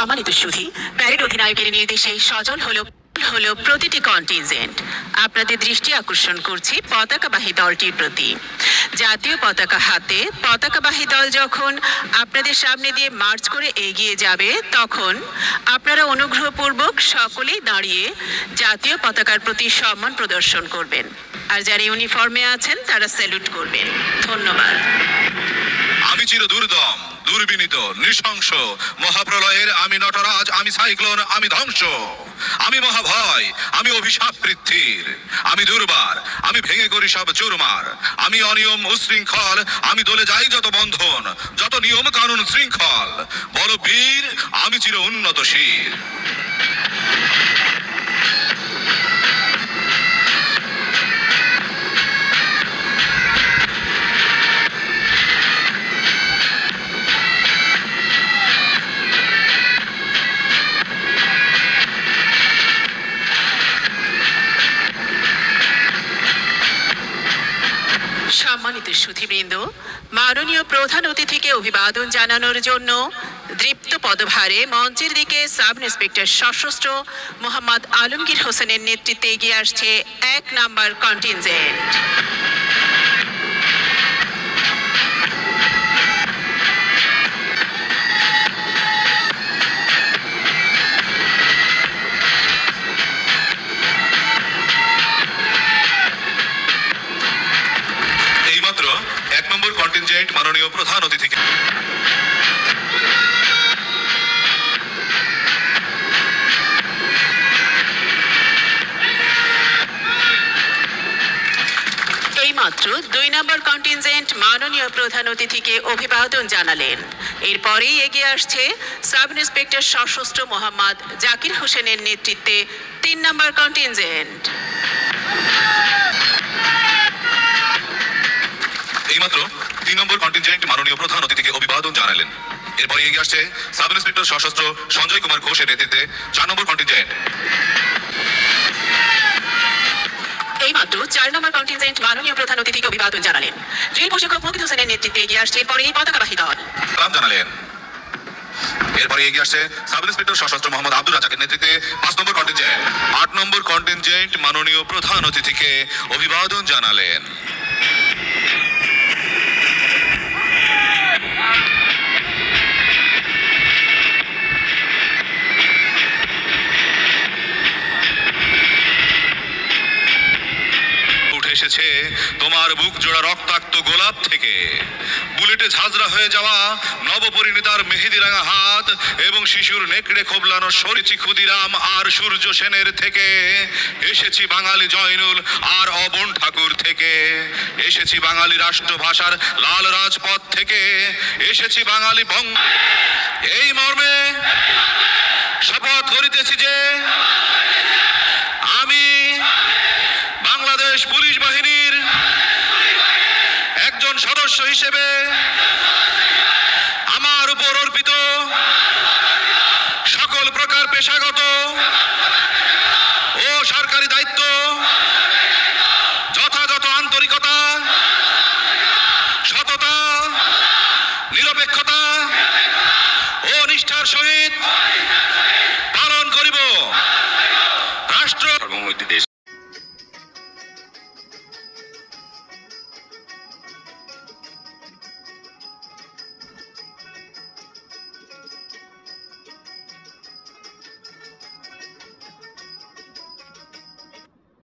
সম্মানিত সুধী, প্যারেড অধিনায়কের নির্দেশে সচল হলো প্রতিটি কন্টিনজেন্ট। আপনাদের দৃষ্টি আকর্ষণ করছি পতাকাবাহী দলটির প্রতি। জাতীয় পতাকা হাতে পতাকাবাহী দল যখন আপনাদের সামনে দিয়ে মার্চ করে এগিয়ে যাবে, তখন আপনারা অনুগ্রহপূর্বক সকলেই দাঁড়িয়ে জাতীয় পতাকার প্রতি সম্মান প্রদর্শন করবেন। আর যারা ইউনিফর্মে আছেন তারা স্যালুট করবেন। ধন্যবাদ। আমি চির দুর্দম, দুর্বিনীত, নৃশংস, মহাপ্রলয়ের আমি নটরাজ, আমি সাইক্লোন, আমি ধ্বংস, আমি মহাভয়, আমি অভিশাপ পৃথ্বীর, আমি দুর্বার, আমি ভেঙে করি সব চুরমার, আমি অনিয়ম উশৃঙ্খল, আমি দলে যাই যত বন্ধন, যত নিয়ম কানুন শৃঙ্খল, বল বীর, আমি চির উন্নতশীল। সম্মানিত সুধীবৃন্দ, মাননীয় প্রধান অতিথিকে অভিবাদন জানানোর জন্য দৃপ্ত পদভারে মঞ্চের দিকে সাব ইন্সপেক্টর সশস্ত্র মোহাম্মদ আলমগীর হোসেনের নেতৃত্বে এগিয়ে আসছে 1 নাম্বার কন্টিনজেন্ট। এইমাত্র 1 নম্বর কন্টিনজেন্ট মাননীয় প্রধান অতিথিকে এইমাত্র 2 নম্বর কন্টিনজেন্ট মাননীয় প্রধান অতিথিকে অভিবাদন জানালেন। এরপরেই এগিয়ে আসছে সাব ইন্সপেক্টর সশস্ত্র মোহাম্মদ জাকির হোসেনের নেতৃত্বে 3 নম্বর কন্টিনজেন্ট। এইমাত্র 3 নম্বর কন্টিনজেন্ট মাননীয় প্রধান অতিথিকে অভিবাদন জানালেন। এরপরে এগিয়ে আসছে সাব ইন্সপেক্টর সশস্ত্র সঞ্জয় কুমার ঘোষের নেতৃত্বে 4 নম্বর কন্টিনজেন্ট। এইমাত্র 4 নম্বর কন্টিনজেন্ট মাননীয় প্রধান অতিথিকে অভিবাদন জানালেন। ড্রিল প্রশিক্ষক মুকিত হোসেনের নেতৃত্বে এগিয়ে আসছে এরপরে এই পতাকাবাহী দল। সালাম জানালেন। এরপরে এগিয়ে আসছে সাব ইন্সপেক্টর সশস্ত্র মোহাম্মদ আব্দুর রাজাকের নেতৃত্বে 5 নম্বর কন্টিনজেন্ট। 8 নম্বর কন্টিনজেন্ট মাননীয় প্রধান অতিথিকে অভিবাদন জানালেন। এসেছে তোমার বুক জোড়া রক্তাক্ত গোলাপ থেকে, বুলেটে ঝাঁঝরা হয়ে যাওয়া নবপরিণীতার মেহেদি রাঙা হাত এবং শিশুর নেকড়ে খোবলানো শরীচি ক্ষুদিরাম আর সূর্য সেনের থেকে। এসেছি বাঙালি জয়নুল আর অবন ঠাকুর থেকে, এসেছি বাঙালি রাষ্ট্রভাষার লাল রাজপথ থেকে, এসেছি বাঙালি বঙ্গ। এই মর্মে শপথ করিতেছি যে আমি বাংলাদেশ পুলিশ বাহিনীর একজন সদস্য হিসেবে আমার উপর অর্পিত সকল প্রকার পেশাগত ও সরকারি দায়িত্ব যথাযথ আন্তরিকতা, সততা, নিরপেক্ষতা ও নিষ্ঠার সহিত